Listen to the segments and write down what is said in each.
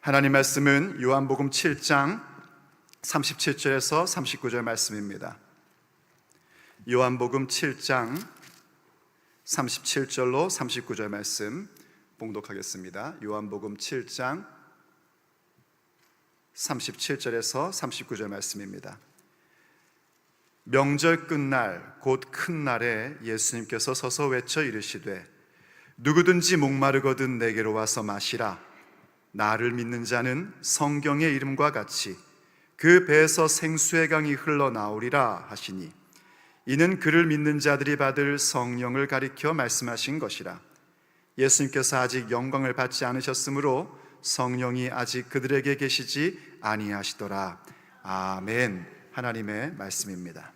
하나님 말씀은 요한복음 7장 37절에서 39절 말씀입니다. 요한복음 7장 37절로 39절 말씀 봉독하겠습니다. 요한복음 7장 37절에서 39절 말씀입니다. 명절 끝날 곧 큰 날에 예수님께서 서서 외쳐 이르시되 누구든지 목마르거든 내게로 와서 마시라. 나를 믿는 자는 성경의 이름과 같이 그 배에서 생수의 강이 흘러나오리라 하시니 이는 그를 믿는 자들이 받을 성령을 가리켜 말씀하신 것이라. 예수님께서 아직 영광을 받지 않으셨으므로 성령이 아직 그들에게 계시지 아니하시더라. 아멘. 하나님의 말씀입니다.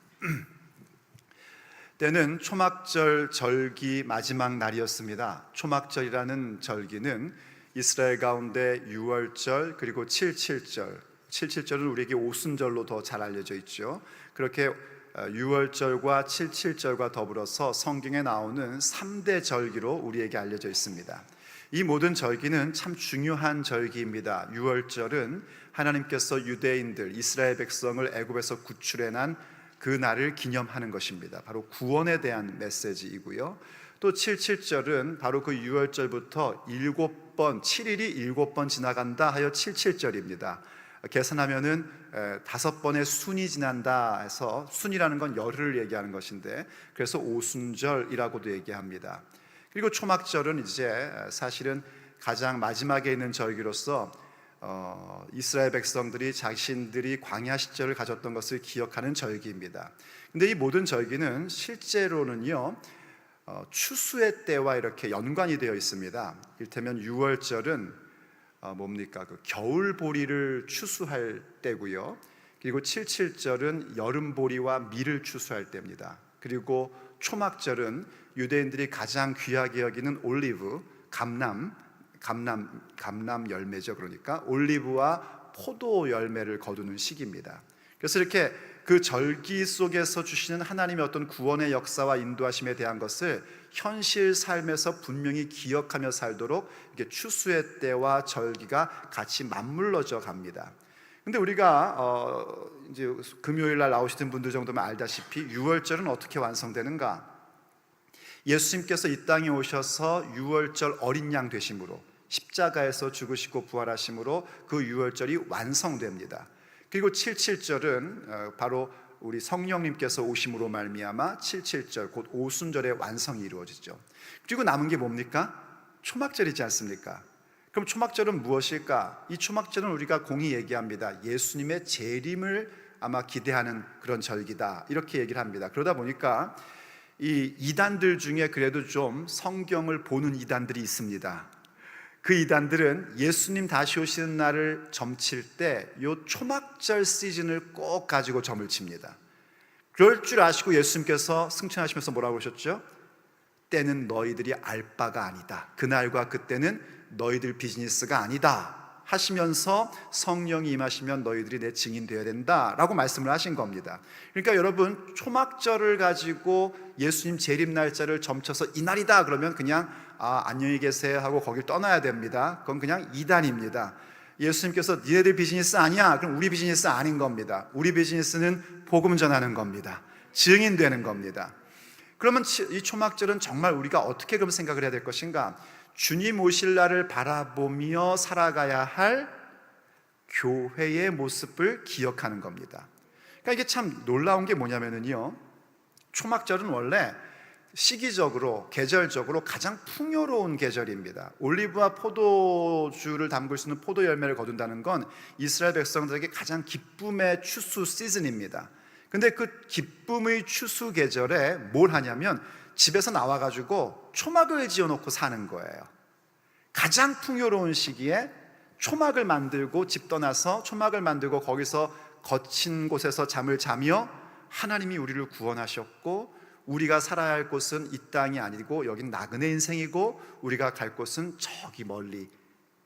때는 초막절 절기 마지막 날이었습니다. 초막절이라는 절기는 이스라엘 가운데 유월절 그리고 칠칠절은 우리에게 오순절로 더 잘 알려져 있죠. 그렇게 유월절과 칠칠절과 더불어서 성경에 나오는 3대 절기로 우리에게 알려져 있습니다. 이 모든 절기는 참 중요한 절기입니다. 유월절은 하나님께서 유대인들, 이스라엘 백성을 애굽에서 구출해낸 그 날을 기념하는 것입니다. 바로 구원에 대한 메시지이고요. 또 칠칠절은 바로 그 유월절부터 7일이 7번 지나간다 하여 칠칠절입니다. 계산하면은 5번의 순이 지난다 해서, 순이라는 건 열흘을 얘기하는 것인데, 그래서 오순절이라고도 얘기합니다. 그리고 초막절은 이제 사실은 가장 마지막에 있는 절기로서 이스라엘 백성들이 자신들이 광야 시절을 가졌던 것을 기억하는 절기입니다. 근데 이 모든 절기는 실제로는요 추수의 때와 이렇게 연관이 되어 있습니다. 이를테면 유월절은 뭡니까? 그 겨울 보리를 추수할 때고요. 그리고 칠칠절은 여름 보리와 밀을 추수할 때입니다. 그리고 초막절은 유대인들이 가장 귀하게 여기는 올리브, 감람 열매죠. 그러니까 올리브와 포도 열매를 거두는 시기입니다. 그래서 이렇게 그 절기 속에서 주시는 하나님의 어떤 구원의 역사와 인도하심에 대한 것을 현실 삶에서 분명히 기억하며 살도록 이렇게 추수의 때와 절기가 같이 맞물러져 갑니다. 근데 우리가 이제 금요일 날 나오시던 분들 정도면 알다시피 유월절은 어떻게 완성되는가? 예수님께서 이 땅에 오셔서 유월절 어린 양 되심으로, 십자가에서 죽으시고 부활하심으로 그 유월절이 완성됩니다. 그리고 칠칠절은 바로 우리 성령님께서 오심으로 말미암아 칠칠절 곧 오순절의 완성이 이루어지죠. 그리고 남은 게 뭡니까? 초막절이지 않습니까? 그럼 초막절은 무엇일까? 이 초막절은 우리가 공히 얘기합니다. 예수님의 재림을 아마 기대하는 그런 절기다, 이렇게 얘기를 합니다. 그러다 보니까 이 이단들 중에 그래도 좀 성경을 보는 이단들이 있습니다. 그 이단들은 예수님 다시 오시는 날을 점칠 때 요 초막절 시즌을 꼭 가지고 점을 칩니다. 그럴 줄 아시고 예수님께서 승천하시면서 뭐라고 하셨죠? 때는 너희들이 알 바가 아니다. 그날과 그때는 너희들 비즈니스가 아니다 하시면서 성령이 임하시면 너희들이 내 증인 되어야 된다라고 말씀을 하신 겁니다. 그러니까 여러분, 초막절을 가지고 예수님 재림 날짜를 점쳐서 이날이다 그러면 그냥 안녕히 계세요 하고 거길 떠나야 됩니다. 그건 그냥 이단입니다. 예수님께서 니네들 비즈니스 아니야, 그럼 우리 비즈니스 아닌 겁니다. 우리 비즈니스는 복음 전하는 겁니다. 증인 되는 겁니다. 그러면 이 초막절은 정말 우리가 어떻게 그럼 생각을 해야 될 것인가? 주님 오실 날을 바라보며 살아가야 할 교회의 모습을 기억하는 겁니다. 그러니까 이게 참 놀라운 게 뭐냐면요, 초막절은 원래 시기적으로, 계절적으로 가장 풍요로운 계절입니다. 올리브와 포도주를 담글 수 있는 포도 열매를 거둔다는 건 이스라엘 백성들에게 가장 기쁨의 추수 시즌입니다. 근데 그 기쁨의 추수 계절에 뭘 하냐면 집에서 나와가지고 초막을 지어놓고 사는 거예요. 가장 풍요로운 시기에 초막을 만들고 집 떠나서 초막을 만들고 거기서 거친 곳에서 잠을 자며 하나님이 우리를 구원하셨고 우리가 살아야 할 곳은 이 땅이 아니고 여긴 나그네 인생이고 우리가 갈 곳은 저기 멀리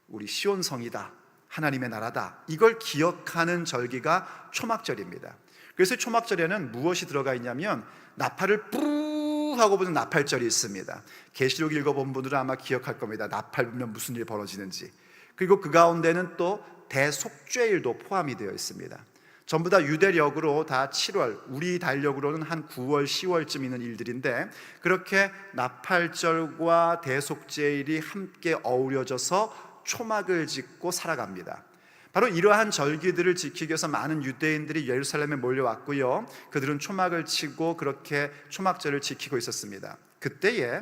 우리 시온성이다, 하나님의 나라다, 이걸 기억하는 절기가 초막절입니다. 그래서 초막절에는 무엇이 들어가 있냐면 나팔을 뿌 하고 부는 나팔절이 있습니다. 계시록 읽어본 분들은 아마 기억할 겁니다. 나팔 불면 무슨 일이 벌어지는지. 그리고 그 가운데는 또 대속죄일도 포함이 되어 있습니다. 전부 다 유대력으로 다 7월, 우리 달력으로는 한 9월, 10월쯤 있는 일들인데, 그렇게 나팔절과 대속죄일이 함께 어우러져서 초막을 짓고 살아갑니다. 바로 이러한 절기들을 지키기 위해서 많은 유대인들이 예루살렘에 몰려왔고요, 그들은 초막을 치고 그렇게 초막절을 지키고 있었습니다. 그때에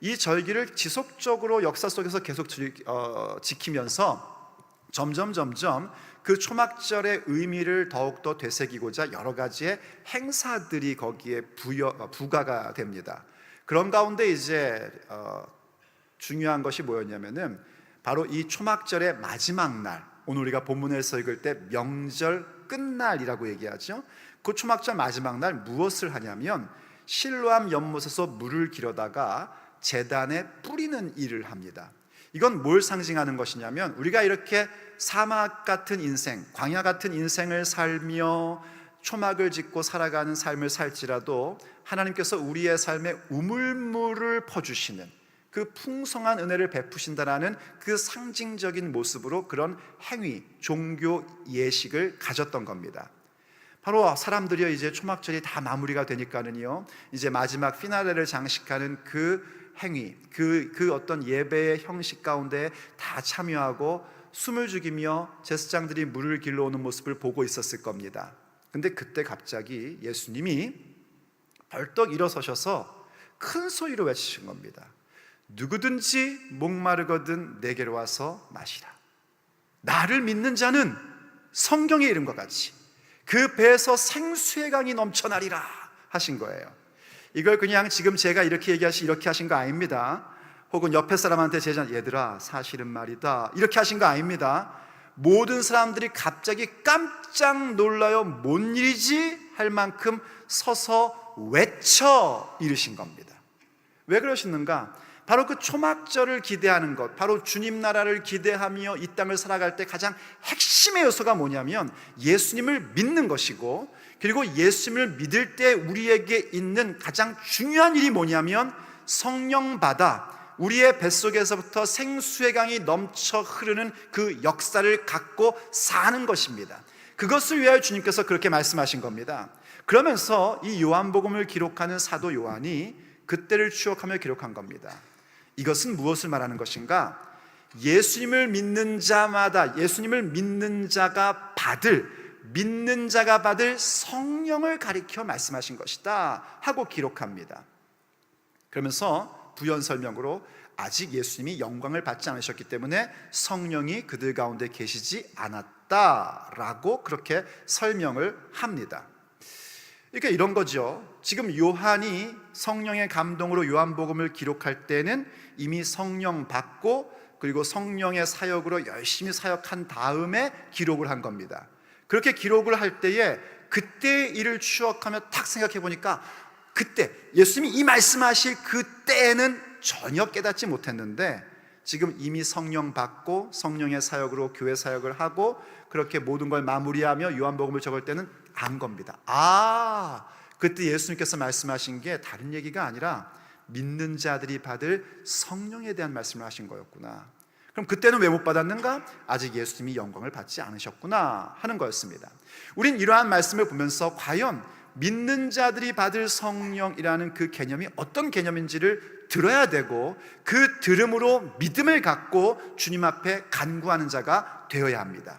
이 절기를 지속적으로 역사 속에서 계속 지키면서 점점 그 초막절의 의미를 더욱더 되새기고자 여러 가지의 행사들이 거기에 부과가 됩니다. 그런 가운데 이제 중요한 것이 뭐였냐면은 바로 이 초막절의 마지막 날, 오늘 우리가 본문에서 읽을 때 명절 끝날이라고 얘기하죠. 그 초막절 마지막 날 무엇을 하냐면 실로암 연못에서 물을 길어다가 제단에 뿌리는 일을 합니다. 이건 뭘 상징하는 것이냐면, 우리가 이렇게 사막 같은 인생, 광야 같은 인생을 살며 초막을 짓고 살아가는 삶을 살지라도 하나님께서 우리의 삶에 우물물을 퍼주시는 그 풍성한 은혜를 베푸신다라는 그 상징적인 모습으로 그런 행위, 종교 예식을 가졌던 겁니다. 바로 사람들이요, 이제 초막절이 다 마무리가 되니까는요, 이제 마지막 피나레를 장식하는 그 행위, 그 어떤 예배의 형식 가운데 다 참여하고 숨을 죽이며 제사장들이 물을 길러오는 모습을 보고 있었을 겁니다. 근데 그때 갑자기 예수님이 벌떡 일어서셔서 큰 소리로 외치신 겁니다. 누구든지 목마르거든 내게로 와서 마시라. 나를 믿는 자는 성경의 이름과 같이 그 배에서 생수의 강이 넘쳐나리라 하신 거예요. 이걸 그냥 지금 제가 이렇게 이렇게 하신 거 아닙니다. 혹은 옆에 사람한테 얘들아 사실은 말이다 이렇게 하신 거 아닙니다. 모든 사람들이 갑자기 깜짝 놀라요. 뭔 일이지? 할 만큼 서서 외쳐 이르신 겁니다. 왜 그러시는가? 바로 그 초막절을 기대하는 것, 바로 주님 나라를 기대하며 이 땅을 살아갈 때 가장 핵심의 요소가 뭐냐면 예수님을 믿는 것이고, 그리고 예수님을 믿을 때 우리에게 있는 가장 중요한 일이 뭐냐면 성령 받아 우리의 뱃속에서부터 생수의 강이 넘쳐 흐르는 그 역사를 갖고 사는 것입니다. 그것을 위하여 주님께서 그렇게 말씀하신 겁니다. 그러면서 이 요한복음을 기록하는 사도 요한이 그때를 추억하며 기록한 겁니다. 이것은 무엇을 말하는 것인가? 예수님을 믿는 자마다, 예수님을 믿는 자가 받을 성령을 가리켜 말씀하신 것이다 하고 기록합니다. 그러면서 부연 설명으로 아직 예수님이 영광을 받지 않으셨기 때문에 성령이 그들 가운데 계시지 않았다라고 그렇게 설명을 합니다. 그러니까 이런 거죠. 지금 요한이 성령의 감동으로 요한복음을 기록할 때는 이미 성령 받고 그리고 성령의 사역으로 열심히 사역한 다음에 기록을 한 겁니다. 그렇게 기록을 할 때에 그때의 일을 추억하며 딱 생각해 보니까 그때 예수님이 이 말씀하실 그때에는 전혀 깨닫지 못했는데 지금 이미 성령 받고 성령의 사역으로 교회 사역을 하고 그렇게 모든 걸 마무리하며 요한복음을 적을 때는 안 겁니다. 그때 예수님께서 말씀하신 게 다른 얘기가 아니라 믿는 자들이 받을 성령에 대한 말씀을 하신 거였구나. 그럼 그때는 왜 못 받았는가? 아직 예수님이 영광을 받지 않으셨구나 하는 거였습니다. 우린 이러한 말씀을 보면서 과연 믿는 자들이 받을 성령이라는 그 개념이 어떤 개념인지를 들어야 되고 그 들음으로 믿음을 갖고 주님 앞에 간구하는 자가 되어야 합니다.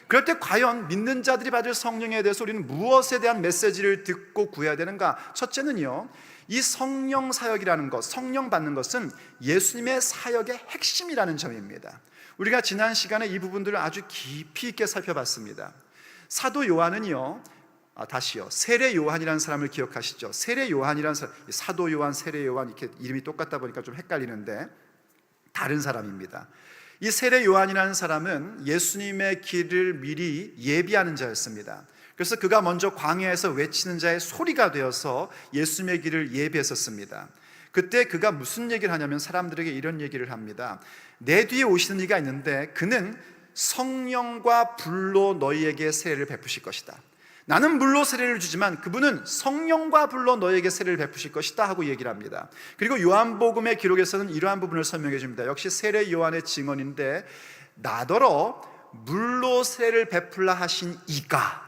그럴 때 과연 믿는 자들이 받을 성령에 대해서 우리는 무엇에 대한 메시지를 듣고 구해야 되는가? 첫째는요, 이 성령 사역이라는 것, 성령 받는 것은 예수님의 사역의 핵심이라는 점입니다. 우리가 지난 시간에 이 부분들을 아주 깊이 있게 살펴봤습니다. 사도 요한은요, 세례 요한이라는 사람을 기억하시죠? 세례 요한이라는 사람, 사도 요한, 세례 요한 이렇게 이름이 똑같다 보니까 좀 헷갈리는데 다른 사람입니다. 이 세례 요한이라는 사람은 예수님의 길을 미리 예비하는 자였습니다. 그래서 그가 먼저 광야에서 외치는 자의 소리가 되어서 예수님의 길을 예비했었습니다. 그때 그가 무슨 얘기를 하냐면 사람들에게 이런 얘기를 합니다. 내 뒤에 오시는 이가 있는데 그는 성령과 불로 너희에게 세례를 베푸실 것이다. 나는 물로 세례를 주지만 그분은 성령과 불로 너희에게 세례를 베푸실 것이다 하고 얘기를 합니다. 그리고 요한복음의 기록에서는 이러한 부분을 설명해 줍니다. 역시 세례 요한의 증언인데 나더러 물로 세례를 베풀라 하신 이가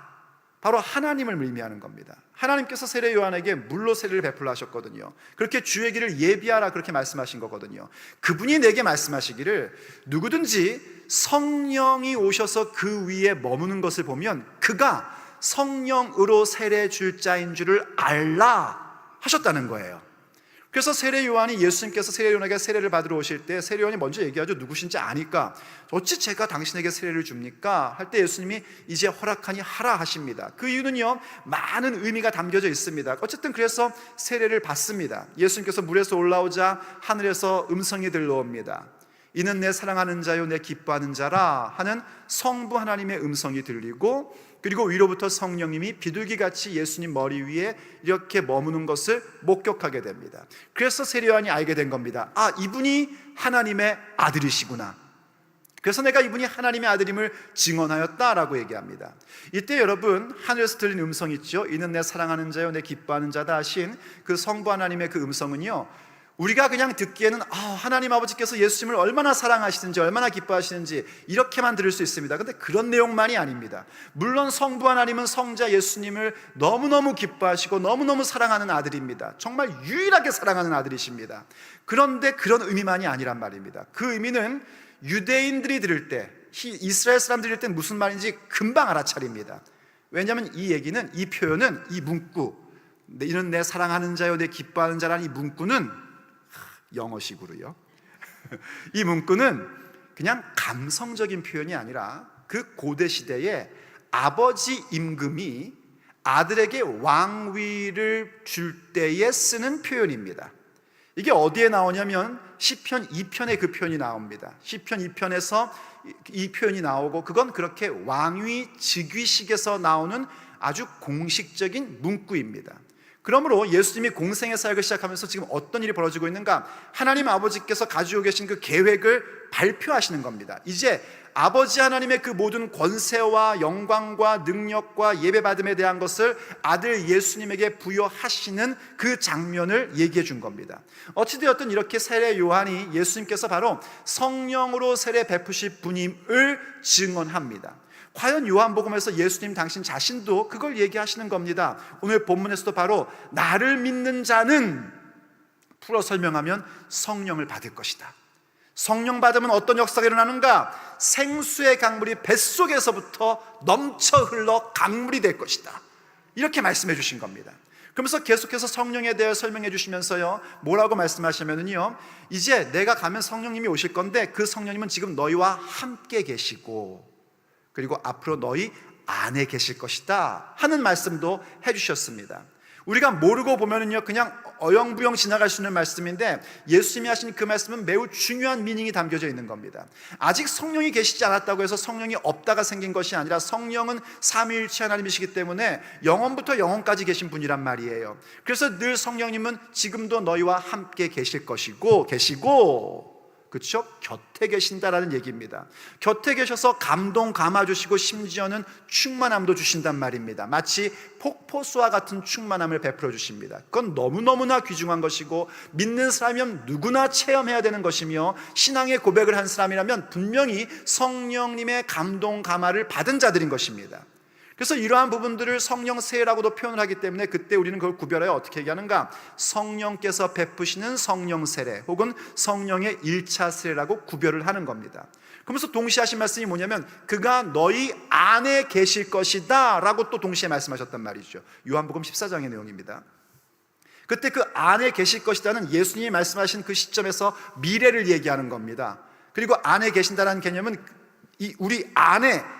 바로 하나님을 의미하는 겁니다. 하나님께서 세례 요한에게 물로 세례를 베풀라 하셨거든요. 그렇게 주의 길을 예비하라 그렇게 말씀하신 거거든요. 그분이 내게 말씀하시기를 누구든지 성령이 오셔서 그 위에 머무는 것을 보면 그가 성령으로 세례 줄 자인 줄을 알라 하셨다는 거예요. 그래서 세례 요한이 예수님께서 세례 요한에게 세례를 받으러 오실 때 세례 요한이 먼저 얘기하죠. 누구신지 아니까 어찌 제가 당신에게 세례를 줍니까? 할 때 예수님이 이제 허락하니 하라 하십니다. 그 이유는요, 많은 의미가 담겨져 있습니다. 어쨌든 그래서 세례를 받습니다. 예수님께서 물에서 올라오자 하늘에서 음성이 들려옵니다. 이는 내 사랑하는 자요 내 기뻐하는 자라 하는 성부 하나님의 음성이 들리고, 그리고 위로부터 성령님이 비둘기같이 예수님 머리 위에 이렇게 머무는 것을 목격하게 됩니다. 그래서 세례 요한이 알게 된 겁니다. 아, 이분이 하나님의 아들이시구나. 그래서 내가 이분이 하나님의 아들임을 증언하였다라고 얘기합니다. 이때 여러분, 하늘에서 들린 음성 있죠. 이는 내 사랑하는 자요 내 기뻐하는 자다 하신 그 성부 하나님의 그 음성은요, 우리가 그냥 듣기에는 하나님 아버지께서 예수님을 얼마나 사랑하시는지 얼마나 기뻐하시는지 이렇게만 들을 수 있습니다. 그런데 그런 내용만이 아닙니다. 물론 성부 하나님은 성자 예수님을 너무너무 기뻐하시고 너무너무 사랑하는 아들입니다. 정말 유일하게 사랑하는 아들이십니다. 그런데 그런 의미만이 아니란 말입니다. 그 의미는 유대인들이 들을 때, 이스라엘 사람들이 들을 때 무슨 말인지 금방 알아차립니다. 왜냐하면 이 얘기는, 이 표현은, 이 문구, 이는 내 사랑하는 자요 내 기뻐하는 자라는 이 문구는 영어식으로요. 이 문구는 그냥 감성적인 표현이 아니라 그 고대 시대에 아버지 임금이 아들에게 왕위를 줄 때에 쓰는 표현입니다. 이게 어디에 나오냐면 시편 2편에 그 표현이 나옵니다. 시편 2편에서 이 표현이 나오고, 그건 그렇게 왕위 즉위식에서 나오는 아주 공식적인 문구입니다. 그러므로 예수님이 공생의 사역을 시작하면서 지금 어떤 일이 벌어지고 있는가? 하나님 아버지께서 가지고 계신 그 계획을 발표하시는 겁니다. 이제 아버지 하나님의 그 모든 권세와 영광과 능력과 예배받음에 대한 것을 아들 예수님에게 부여하시는 그 장면을 얘기해 준 겁니다. 어찌되었든 이렇게 세례 요한이 예수님께서 바로 성령으로 세례 베푸실 분임을 증언합니다. 과연 요한복음에서 예수님 당신 자신도 그걸 얘기하시는 겁니다. 오늘 본문에서도 바로 나를 믿는 자는, 풀어 설명하면 성령을 받을 것이다. 성령 받으면 어떤 역사가 일어나는가? 생수의 강물이 뱃속에서부터 넘쳐 흘러 강물이 될 것이다. 이렇게 말씀해 주신 겁니다. 그러면서 계속해서 성령에 대해 설명해 주시면서요, 뭐라고 말씀하시면은요, 이제 내가 가면 성령님이 오실 건데 그 성령님은 지금 너희와 함께 계시고 그리고 앞으로 너희 안에 계실 것이다 하는 말씀도 해주셨습니다. 우리가 모르고 보면은요, 그냥 어영부영 지나갈 수 있는 말씀인데 예수님이 하신 그 말씀은 매우 중요한 미닝이 담겨져 있는 겁니다. 아직 성령이 계시지 않았다고 해서 성령이 없다가 생긴 것이 아니라 성령은 삼위일체 하나님이시기 때문에 영원부터 영원까지 계신 분이란 말이에요. 그래서 늘 성령님은 지금도 너희와 함께 계실 것이고 그렇죠? 곁에 계신다라는 얘기입니다. 곁에 계셔서 감동 감아주시고 심지어는 충만함도 주신단 말입니다. 마치 폭포수와 같은 충만함을 베풀어 주십니다. 그건 너무너무나 귀중한 것이고 믿는 사람이면 누구나 체험해야 되는 것이며 신앙의 고백을 한 사람이라면 분명히 성령님의 감동 감화를 받은 자들인 것입니다. 그래서 이러한 부분들을 성령 세례라고도 표현을 하기 때문에 그때 우리는 그걸 구별하여 어떻게 얘기하는가? 성령께서 베푸시는 성령 세례 혹은 성령의 1차 세례라고 구별을 하는 겁니다. 그러면서 동시에 하신 말씀이 뭐냐면 그가 너희 안에 계실 것이다 라고 또 동시에 말씀하셨단 말이죠. 요한복음 14장의 내용입니다. 그때 그 안에 계실 것이다는 예수님이 말씀하신 그 시점에서 미래를 얘기하는 겁니다. 그리고 안에 계신다는 개념은 우리 안에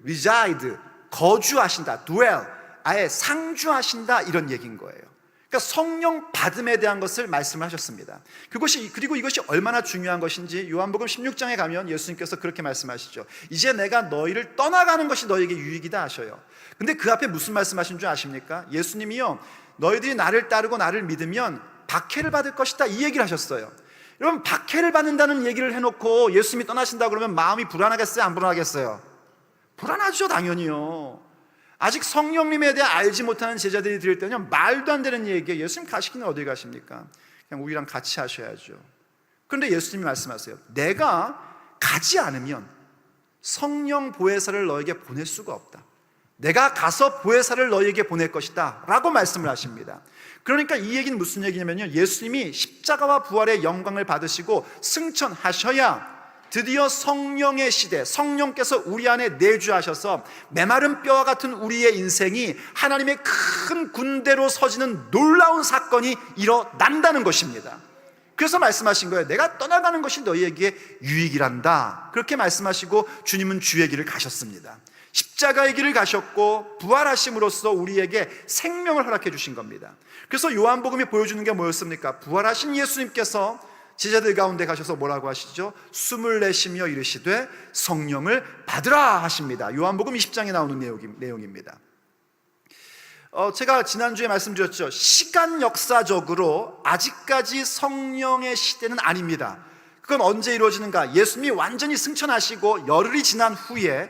reside, 거주하신다, dwell, 아예 상주하신다 이런 얘기인 거예요. 그러니까 성령 받음에 대한 것을 말씀을 하셨습니다. 그리고 이것이 얼마나 중요한 것인지 요한복음 16장에 가면 예수님께서 그렇게 말씀하시죠. 이제 내가 너희를 떠나가는 것이 너희에게 유익이다 하셔요. 근데 그 앞에 무슨 말씀하신 줄 아십니까? 예수님이요, 너희들이 나를 따르고 나를 믿으면 박해를 받을 것이다 이 얘기를 하셨어요. 여러분, 박해를 받는다는 얘기를 해놓고 예수님이 떠나신다 그러면 마음이 불안하겠어요? 안 불안하겠어요? 불안하죠, 당연히요. 아직 성령님에 대해 알지 못하는 제자들이 들을 때는 말도 안 되는 얘기예요. 예수님 가시기는 어디 가십니까? 그냥 우리랑 같이 하셔야죠. 그런데 예수님이 말씀하세요. 내가 가지 않으면 성령 보혜사를 너에게 보낼 수가 없다. 내가 가서 보혜사를 너에게 보낼 것이다 라고 말씀을 하십니다. 그러니까 이 얘기는 무슨 얘기냐면요, 예수님이 십자가와 부활의 영광을 받으시고 승천하셔야 드디어 성령의 시대, 성령께서 우리 안에 내주하셔서 메마른 뼈와 같은 우리의 인생이 하나님의 큰 군대로 서지는 놀라운 사건이 일어난다는 것입니다. 그래서 말씀하신 거예요. 내가 떠나가는 것이 너희에게 유익이란다. 그렇게 말씀하시고 주님은 주의 길을 가셨습니다. 십자가의 길을 가셨고 부활하심으로써 우리에게 생명을 허락해 주신 겁니다. 그래서 요한복음이 보여주는 게 뭐였습니까? 부활하신 예수님께서 제자들 가운데 가셔서 뭐라고 하시죠? 숨을 내쉬며 이르시되 성령을 받으라 하십니다. 요한복음 20장에 나오는 내용입니다. 제가 지난주에 말씀드렸죠. 시간 역사적으로 아직까지 성령의 시대는 아닙니다. 그건 언제 이루어지는가? 예수님이 완전히 승천하시고 열흘이 지난 후에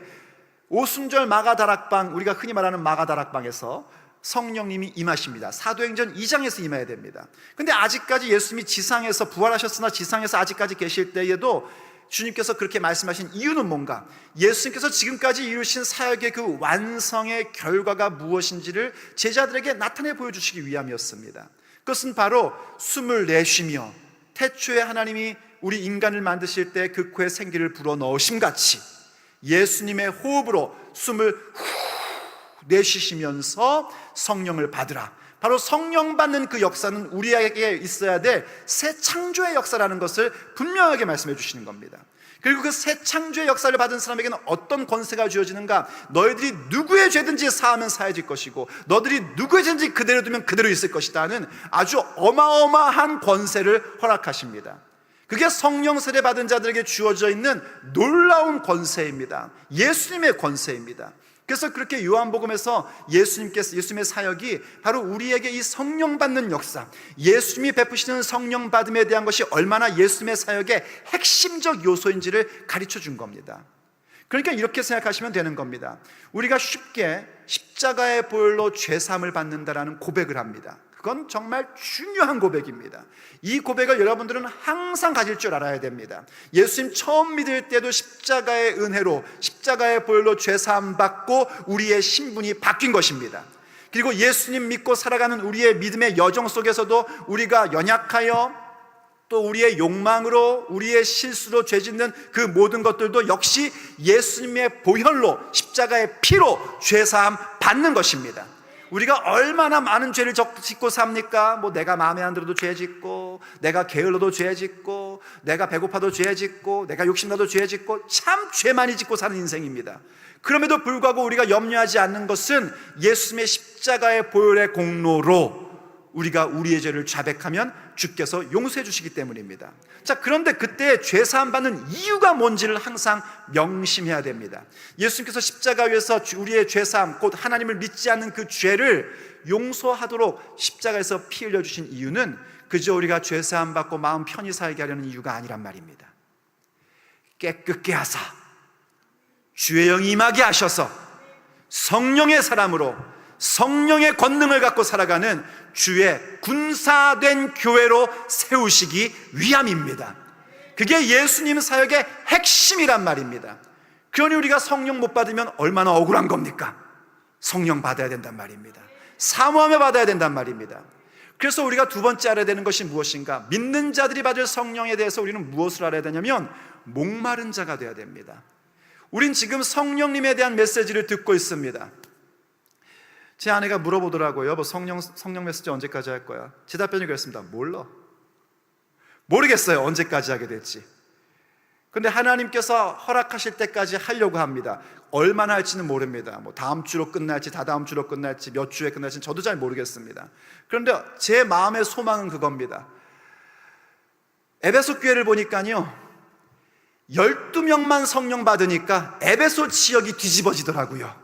오순절 마가다락방, 우리가 흔히 말하는 마가다락방에서 성령님이 임하십니다. 사도행전 2장에서 임해야 됩니다. 근데 아직까지 예수님이 지상에서 부활하셨으나 지상에서 아직까지 계실 때에도 주님께서 그렇게 말씀하신 이유는 뭔가? 예수님께서 지금까지 이루신 사역의 그 완성의 결과가 무엇인지를 제자들에게 나타내 보여주시기 위함이었습니다. 그것은 바로 숨을 내쉬며 태초에 하나님이 우리 인간을 만드실 때 그 코에 생기를 불어넣으심 같이 예수님의 호흡으로 숨을 후 내쉬시면서 성령을 받으라. 바로 성령 받는 그 역사는 우리에게 있어야 될 새 창조의 역사라는 것을 분명하게 말씀해 주시는 겁니다. 그리고 그 새 창조의 역사를 받은 사람에게는 어떤 권세가 주어지는가? 너희들이 누구의 죄든지 사하면 사해질 것이고 너희들이 누구의 죄든지 그대로 두면 그대로 있을 것이다 하는 아주 어마어마한 권세를 허락하십니다. 그게 성령 세례 받은 자들에게 주어져 있는 놀라운 권세입니다. 예수님의 권세입니다. 그래서 그렇게 요한복음에서 예수님의 사역이 바로 우리에게 이 성령 받는 역사, 예수님이 베푸시는 성령 받음에 대한 것이 얼마나 예수님의 사역의 핵심적 요소인지를 가르쳐 준 겁니다. 그러니까 이렇게 생각하시면 되는 겁니다. 우리가 쉽게 십자가의 보혈로 죄사함을 받는다라는 고백을 합니다. 그건 정말 중요한 고백입니다. 이 고백을 여러분들은 항상 가질 줄 알아야 됩니다. 예수님 처음 믿을 때도 십자가의 은혜로, 십자가의 보혈로 죄사함 받고 우리의 신분이 바뀐 것입니다. 그리고 예수님 믿고 살아가는 우리의 믿음의 여정 속에서도 우리가 연약하여 또 우리의 욕망으로, 우리의 실수로 죄짓는 그 모든 것들도 역시 예수님의 보혈로, 십자가의 피로 죄사함 받는 것입니다. 우리가 얼마나 많은 죄를 짓고 삽니까? 내가 마음에 안 들어도 죄 짓고, 내가 게을러도 죄 짓고, 내가 배고파도 죄 짓고, 내가 욕심나도 죄 짓고, 참 죄 많이 짓고 사는 인생입니다. 그럼에도 불구하고 우리가 염려하지 않는 것은 예수님의 십자가의 보혈의 공로로 우리가 우리의 죄를 자백하면 주께서 용서해 주시기 때문입니다. 자, 그런데 그때 죄사함 받는 이유가 뭔지를 항상 명심해야 됩니다. 예수님께서 십자가 위에서 우리의 죄사함, 곧 하나님을 믿지 않는 그 죄를 용서하도록 십자가에서 피 흘려주신 이유는 그저 우리가 죄사함 받고 마음 편히 살게 하려는 이유가 아니란 말입니다. 깨끗게 하사 주의 영이 임하게 하셔서 성령의 사람으로 성령의 권능을 갖고 살아가는 주의 군사된 교회로 세우시기 위함입니다. 그게 예수님 사역의 핵심이란 말입니다. 그러니 우리가 성령 못 받으면 얼마나 억울한 겁니까? 성령 받아야 된단 말입니다. 사모하며 받아야 된단 말입니다. 그래서 우리가 두 번째 알아야 되는 것이 무엇인가? 믿는 자들이 받을 성령에 대해서 우리는 무엇을 알아야 되냐면 목마른 자가 되어야 됩니다. 우린 지금 성령님에 대한 메시지를 듣고 있습니다. 제 아내가 물어보더라고요. 여보, 성령 메시지 언제까지 할 거야? 제 답변이 그랬습니다. 몰라. 모르겠어요. 언제까지 하게 될지. 근데 하나님께서 허락하실 때까지 하려고 합니다. 얼마나 할지는 모릅니다. 다음 주로 끝날지, 다다음 주로 끝날지, 몇 주에 끝날지 저도 잘 모르겠습니다. 그런데 제 마음의 소망은 그겁니다. 에베소 교회를 보니까요, 12명만 성령 받으니까 에베소 지역이 뒤집어지더라고요.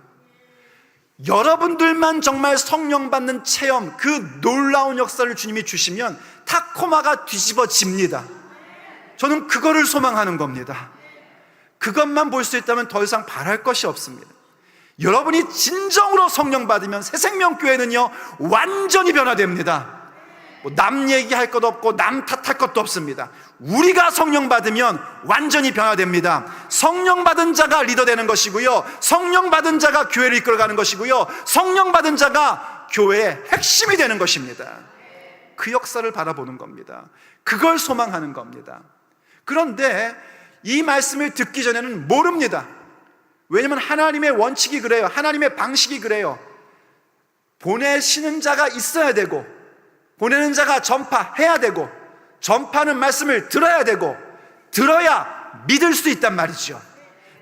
여러분들만 정말 성령 받는 체험, 그 놀라운 역사를 주님이 주시면 타코마가 뒤집어집니다. 저는 그거를 소망하는 겁니다. 그것만 볼 수 있다면 더 이상 바랄 것이 없습니다. 여러분이 진정으로 성령 받으면 새생명교회는요 완전히 변화됩니다. 남 얘기할 것 없고 남 탓할 것도 없습니다. 우리가 성령 받으면 완전히 변화됩니다. 성령 받은 자가 리더 되는 것이고요, 성령 받은 자가 교회를 이끌어가는 것이고요, 성령 받은 자가 교회의 핵심이 되는 것입니다. 그 역사를 바라보는 겁니다. 그걸 소망하는 겁니다. 그런데 이 말씀을 듣기 전에는 모릅니다. 왜냐하면 하나님의 원칙이 그래요. 하나님의 방식이 그래요. 보내시는 자가 있어야 되고, 보내는 자가 전파해야 되고, 전파하는 말씀을 들어야 되고, 들어야 믿을 수 있단 말이죠.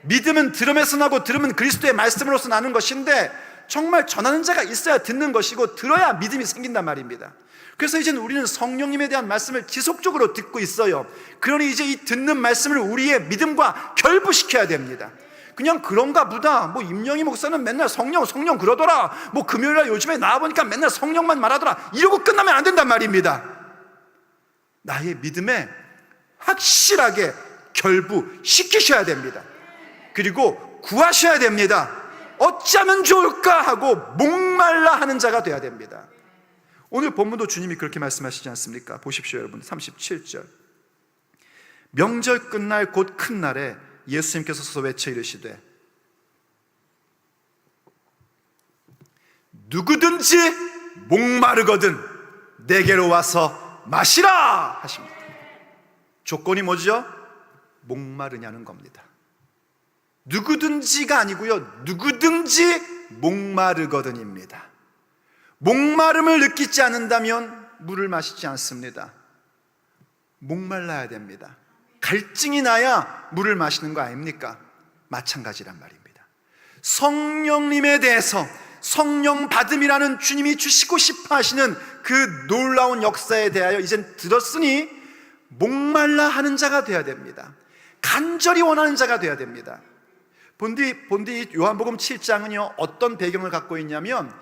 믿음은 들음에서 나고 들음은 그리스도의 말씀으로서 나는 것인데, 정말 전하는 자가 있어야 듣는 것이고, 들어야 믿음이 생긴단 말입니다. 그래서 이제는 우리는 성령님에 대한 말씀을 지속적으로 듣고 있어요. 그러니 이제 이 듣는 말씀을 우리의 믿음과 결부시켜야 됩니다. 그냥 그런가 보다, 임영희 목사는 맨날 성령 그러더라, 금요일날 요즘에 나와보니까 맨날 성령만 말하더라, 이러고 끝나면 안 된단 말입니다. 나의 믿음에 확실하게 결부시키셔야 됩니다. 그리고 구하셔야 됩니다. 어찌하면 좋을까 하고 목말라 하는 자가 돼야 됩니다. 오늘 본문도 주님이 그렇게 말씀하시지 않습니까? 보십시오 여러분, 37절. 명절 끝날 곧 큰 날에 예수님께서 서서 외쳐 이르시되 누구든지 목마르거든 내게로 와서 마시라 하십니다. 조건이 뭐죠? 목마르냐는 겁니다. 누구든지가 아니고요, 누구든지 목마르거든입니다. 목마름을 느끼지 않는다면 물을 마시지 않습니다. 목말라야 됩니다. 갈증이 나야 물을 마시는 거 아닙니까? 마찬가지란 말입니다. 성령님에 대해서, 성령 받음이라는 주님이 주시고 싶어 하시는 그 놀라운 역사에 대하여 이젠 들었으니 목말라 하는 자가 되어야 됩니다. 간절히 원하는 자가 되어야 됩니다. 본디 요한복음 7장은요 어떤 배경을 갖고 있냐면,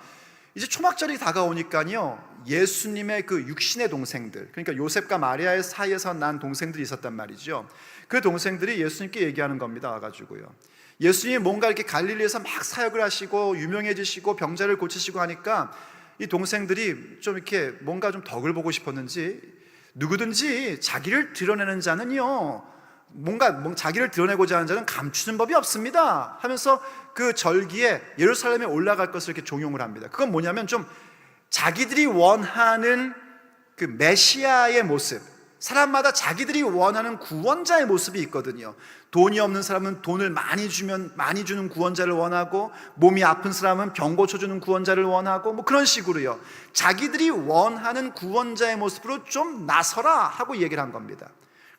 이제 초막절이 다가오니까요 예수님의 그 육신의 동생들, 그러니까 요셉과 마리아의 사이에서 난 동생들이 있었단 말이죠. 그 동생들이 예수님께 얘기하는 겁니다. 와가지고요, 예수님이 뭔가 이렇게 갈릴리에서 막 사역을 하시고 유명해지시고 병자를 고치시고 하니까 이 동생들이 좀 이렇게 뭔가 좀 덕을 보고 싶었는지, 누구든지 자기를 드러내는 자는요 뭔가 자기를 드러내고자 하는 자는 감추는 법이 없습니다 하면서 그 절기에 예루살렘에 올라갈 것을 이렇게 종용을 합니다. 그건 뭐냐면 좀 자기들이 원하는 그 메시아의 모습, 사람마다 자기들이 원하는 구원자의 모습이 있거든요. 돈이 없는 사람은 돈을 많이 주는 구원자를 원하고, 몸이 아픈 사람은 병 고쳐주는 구원자를 원하고, 그런 식으로요 자기들이 원하는 구원자의 모습으로 좀 나서라 하고 얘기를 한 겁니다.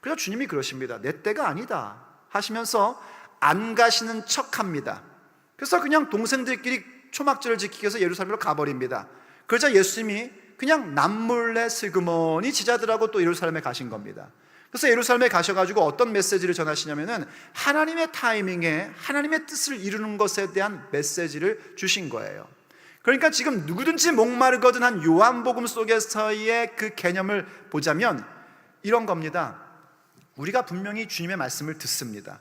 그래서 주님이 그러십니다. 내 때가 아니다 하시면서 안 가시는 척합니다. 그래서 그냥 동생들끼리 초막절을 지키기 위해서 예루살렘으로 가버립니다. 그러자 예수님이 그냥 남몰래 슬그머니 제자들하고 또 예루살렘에 가신 겁니다. 그래서 예루살렘에 가셔가지고 어떤 메시지를 전하시냐면은 하나님의 타이밍에 하나님의 뜻을 이루는 것에 대한 메시지를 주신 거예요. 그러니까 지금 누구든지 목마르거든 한 요한복음 속에서의 그 개념을 보자면 이런 겁니다. 우리가 분명히 주님의 말씀을 듣습니다.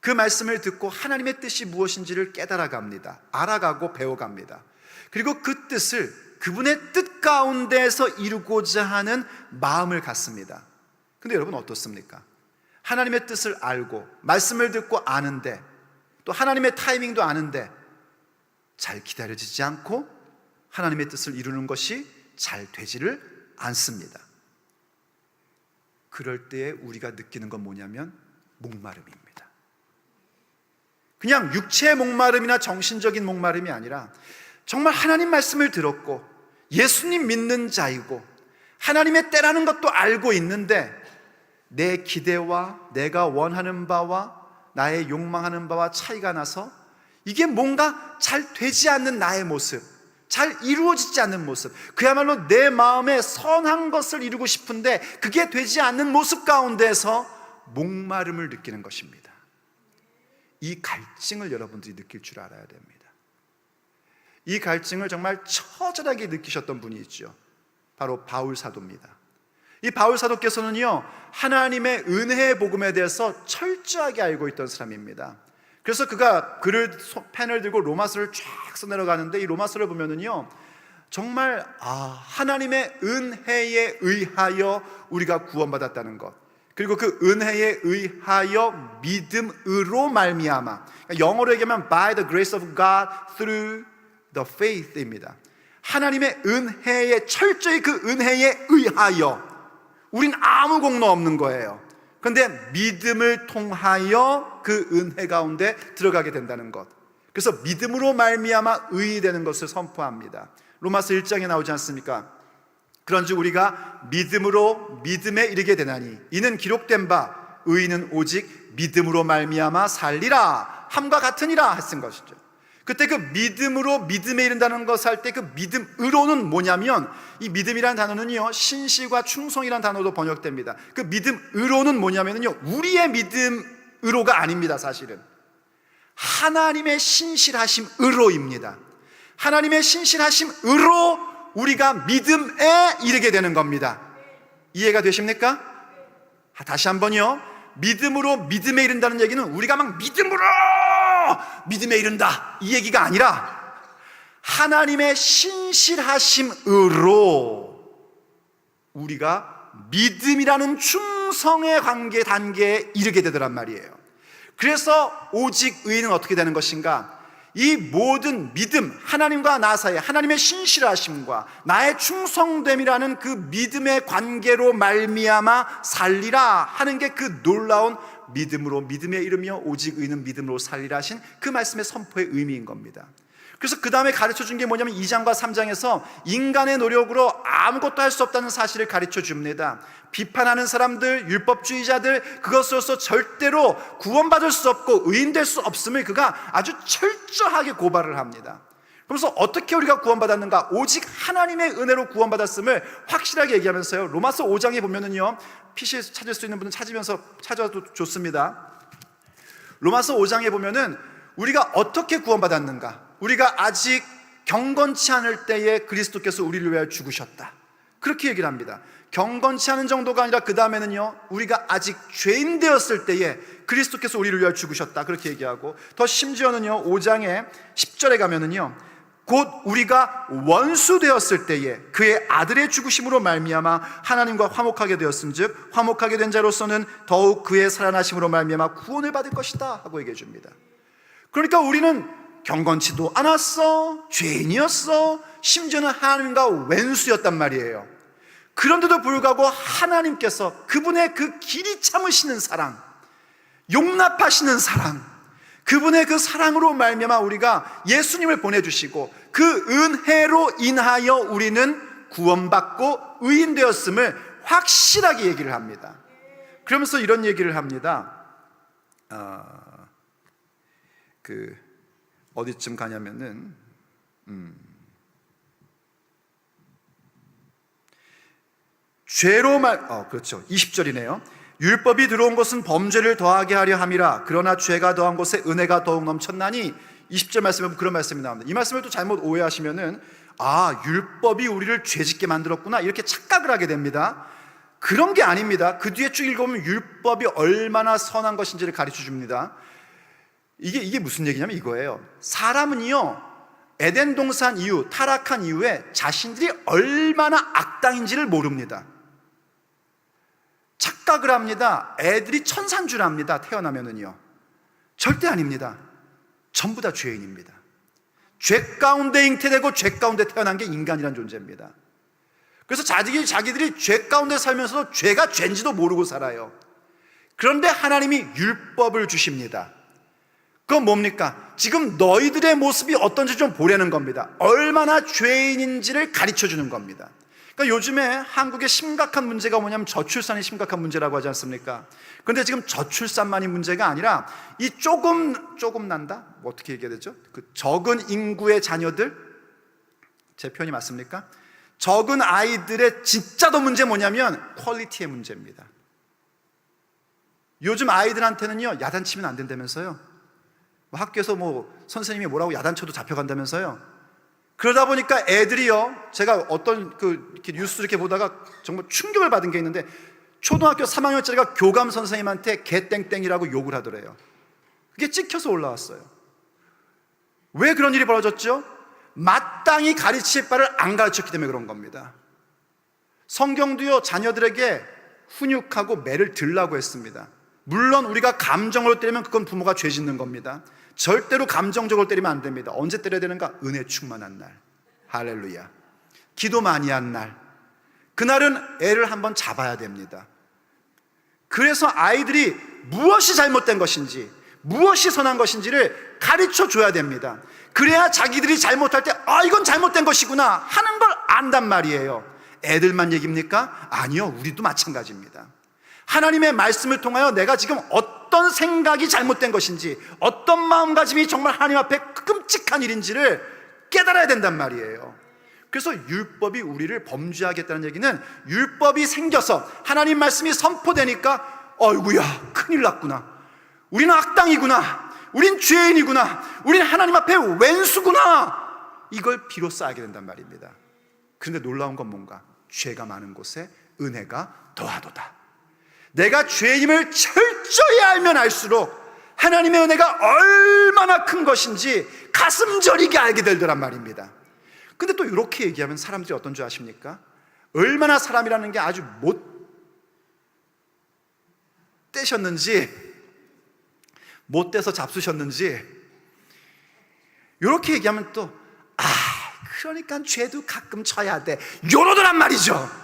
그 말씀을 듣고 하나님의 뜻이 무엇인지를 깨달아갑니다. 알아가고 배워갑니다. 그리고 그 뜻을 그분의 뜻 가운데에서 이루고자 하는 마음을 갖습니다. 근데 여러분 어떻습니까? 하나님의 뜻을 알고 말씀을 듣고 아는데, 또 하나님의 타이밍도 아는데 잘 기다려지지 않고 하나님의 뜻을 이루는 것이 잘 되지를 않습니다. 그럴 때에 우리가 느끼는 건 뭐냐면 목마름입니다. 그냥 육체의 목마름이나 정신적인 목마름이 아니라 정말 하나님 말씀을 들었고 예수님 믿는 자이고 하나님의 때라는 것도 알고 있는데 내 기대와 내가 원하는 바와 나의 욕망하는 바와 차이가 나서 이게 뭔가 잘 되지 않는 나의 모습, 잘 이루어지지 않는 모습, 그야말로 내 마음에 선한 것을 이루고 싶은데 그게 되지 않는 모습 가운데서 목마름을 느끼는 것입니다. 이 갈증을 여러분들이 느낄 줄 알아야 됩니다. 이 갈증을 정말 처절하게 느끼셨던 분이 있죠. 바로 바울 사도입니다. 이 바울 사도께서는요 하나님의 은혜의 복음에 대해서 철저하게 알고 있던 사람입니다. 그래서 그가 펜을 들고 로마서를 쫙 써 내려가는데 이 로마서를 보면은요 정말 하나님의 은혜에 의하여 우리가 구원받았다는 것, 그리고 그 은혜에 의하여 믿음으로 말미암아, 그러니까 영어로 얘기하면 by the grace of God through the faith입니다. 하나님의 은혜에, 철저히 그 은혜에 의하여, 우린 아무 공로 없는 거예요. 그런데 믿음을 통하여 그 은혜 가운데 들어가게 된다는 것, 그래서 믿음으로 말미암아 의인이 되는 것을 선포합니다. 로마서 1장에 나오지 않습니까? 그런즉 우리가 믿음으로 믿음에 이르게 되나니 이는 기록된 바 의인은 오직 믿음으로 말미암아 살리라 함과 같으니라 했은 것이죠. 그때 그 믿음으로 믿음에 이른다는 것을 할 때 그 믿음으로는 뭐냐면, 이 믿음이라는 단어는요 신실과 충성이라는 단어도 번역됩니다. 그 믿음으로는 뭐냐면요 우리의 믿음으로가 아닙니다. 사실은 하나님의 신실하심으로입니다. 하나님의 신실하심으로 우리가 믿음에 이르게 되는 겁니다. 이해가 되십니까? 다시 한번요. 믿음으로 믿음에 이른다는 얘기는 우리가 막 믿음으로 믿음에 이른다 이 얘기가 아니라 하나님의 신실하심으로 우리가 믿음이라는 충성의 관계 단계에 이르게 되더란 말이에요. 그래서 오직 의인은 어떻게 되는 것인가? 이 모든 믿음, 하나님과 나 사이에 하나님의 신실하심과 나의 충성됨이라는 그 믿음의 관계로 말미암아 살리라 하는 게 그 놀라운 믿음으로 믿음에 이르며 오직 의인은 믿음으로 살리라 하신 그 말씀의 선포의 의미인 겁니다. 그래서 그 다음에 가르쳐 준 게 뭐냐면 2장과 3장에서 인간의 노력으로 아무것도 할 수 없다는 사실을 가르쳐 줍니다. 비판하는 사람들, 율법주의자들, 그것으로서 절대로 구원받을 수 없고 의인될 수 없음을 그가 아주 철저하게 고발을 합니다. 그래서 어떻게 우리가 구원받았는가? 오직 하나님의 은혜로 구원받았음을 확실하게 얘기하면서요, 로마서 5장에 보면은요, PC 찾을 수 있는 분은 찾아도 좋습니다. 로마서 5장에 보면은 우리가 어떻게 구원받았는가? 우리가 아직 경건치 않을 때에 그리스도께서 우리를 위하여 죽으셨다, 그렇게 얘기를 합니다. 경건치 않은 정도가 아니라 그 다음에는요 우리가 아직 죄인 되었을 때에 그리스도께서 우리를 위하여 죽으셨다, 그렇게 얘기하고, 더 심지어는요 5장의 10절에 가면은요 곧 우리가 원수 되었을 때에 그의 아들의 죽으심으로 말미암아 하나님과 화목하게 되었은즉 화목하게 된 자로서는 더욱 그의 살아나심으로 말미암아 구원을 받을 것이다 하고 얘기해 줍니다. 그러니까 우리는 경건치도 않았어, 죄인이었어, 심지어는 하나님과 왼수였단 말이에요. 그런데도 불구하고 하나님께서 그분의 그 길이 참으시는 사랑, 용납하시는 사랑, 그분의 그 사랑으로 말미암아 우리가 예수님을 보내주시고 그 은혜로 인하여 우리는 구원받고 의인 되었음을 확실하게 얘기를 합니다. 그러면서 이런 얘기를 합니다. 어디쯤 가냐면은 그렇죠. 20절이네요. 율법이 들어온 것은 범죄를 더하게 하려 함이라 그러나 죄가 더한 것에 은혜가 더욱 넘쳤나니, 20절 말씀에 보면 그런 말씀이 나옵니다. 이 말씀을 또 잘못 오해하시면은 율법이 우리를 죄짓게 만들었구나 이렇게 착각을 하게 됩니다. 그런 게 아닙니다. 그 뒤에 쭉 읽어보면 율법이 얼마나 선한 것인지를 가르쳐 줍니다. 이게 무슨 얘기냐면 이거예요. 사람은요 에덴 동산 이후, 타락한 이후에 자신들이 얼마나 악당인지를 모릅니다. 착각을 합니다. 애들이 천사인 줄 압니다. 태어나면은요. 절대 아닙니다. 전부 다 죄인입니다. 죄 가운데 잉태되고 죄 가운데 태어난 게 인간이란 존재입니다. 그래서 자기들이 죄 가운데 살면서도 죄가 죄인지도 모르고 살아요. 그런데 하나님이 율법을 주십니다. 그건 뭡니까? 지금 너희들의 모습이 어떤지 좀 보라는 겁니다. 얼마나 죄인인지를 가르쳐 주는 겁니다. 그러니까 요즘에 한국의 심각한 문제가 뭐냐면 저출산이 심각한 문제라고 하지 않습니까? 그런데 지금 저출산만이 문제가 아니라 이 조금 난다? 어떻게 얘기해야 되죠? 그 적은 인구의 자녀들, 제 표현이 맞습니까? 적은 아이들의 진짜 더 문제 뭐냐면 퀄리티의 문제입니다. 요즘 아이들한테는요 야단치면 안 된다면서요. 학교에서 선생님이 뭐라고 야단쳐도 잡혀간다면서요. 그러다 보니까 애들이요, 제가 어떤 이렇게 뉴스 이렇게 보다가 정말 충격을 받은 게 있는데, 초등학교 3학년짜리가 교감 선생님한테 개땡땡이라고 욕을 하더래요. 그게 찍혀서 올라왔어요. 왜 그런 일이 벌어졌죠? 마땅히 가르칠 바를 안 가르쳤기 때문에 그런 겁니다. 성경도요, 자녀들에게 훈육하고 매를 들라고 했습니다. 물론 우리가 감정으로 때리면 그건 부모가 죄 짓는 겁니다. 절대로 감정적으로 때리면 안 됩니다. 언제 때려야 되는가? 은혜 충만한 날, 할렐루야, 기도 많이 한 날, 그날은 애를 한번 잡아야 됩니다. 그래서 아이들이 무엇이 잘못된 것인지, 무엇이 선한 것인지를 가르쳐 줘야 됩니다. 그래야 자기들이 잘못할 때 이건 잘못된 것이구나 하는 걸 안단 말이에요. 애들만 얘기입니까? 아니요, 우리도 마찬가지입니다. 하나님의 말씀을 통하여 내가 지금 어떤 생각이 잘못된 것인지, 어떤 마음가짐이 정말 하나님 앞에 끔찍한 일인지를 깨달아야 된단 말이에요. 그래서 율법이 우리를 범죄하겠다는 얘기는, 율법이 생겨서 하나님 말씀이 선포되니까 어이구야, 큰일 났구나, 우리는 악당이구나, 우린 죄인이구나, 우린 하나님 앞에 웬수구나, 이걸 비로소 알게 된단 말입니다. 그런데 놀라운 건 뭔가? 죄가 많은 곳에 은혜가 더하도다. 내가 죄임을 철저히 알면 알수록 하나님의 은혜가 얼마나 큰 것인지 가슴 저리게 알게 되더란 말입니다. 근데 또 이렇게 얘기하면 사람들이 어떤 줄 아십니까? 얼마나 사람이라는 게 아주 못되셨는지, 못돼서 잡수셨는지, 이렇게 얘기하면 또 그러니까 죄도 가끔 져야 돼, 요러더란 말이죠.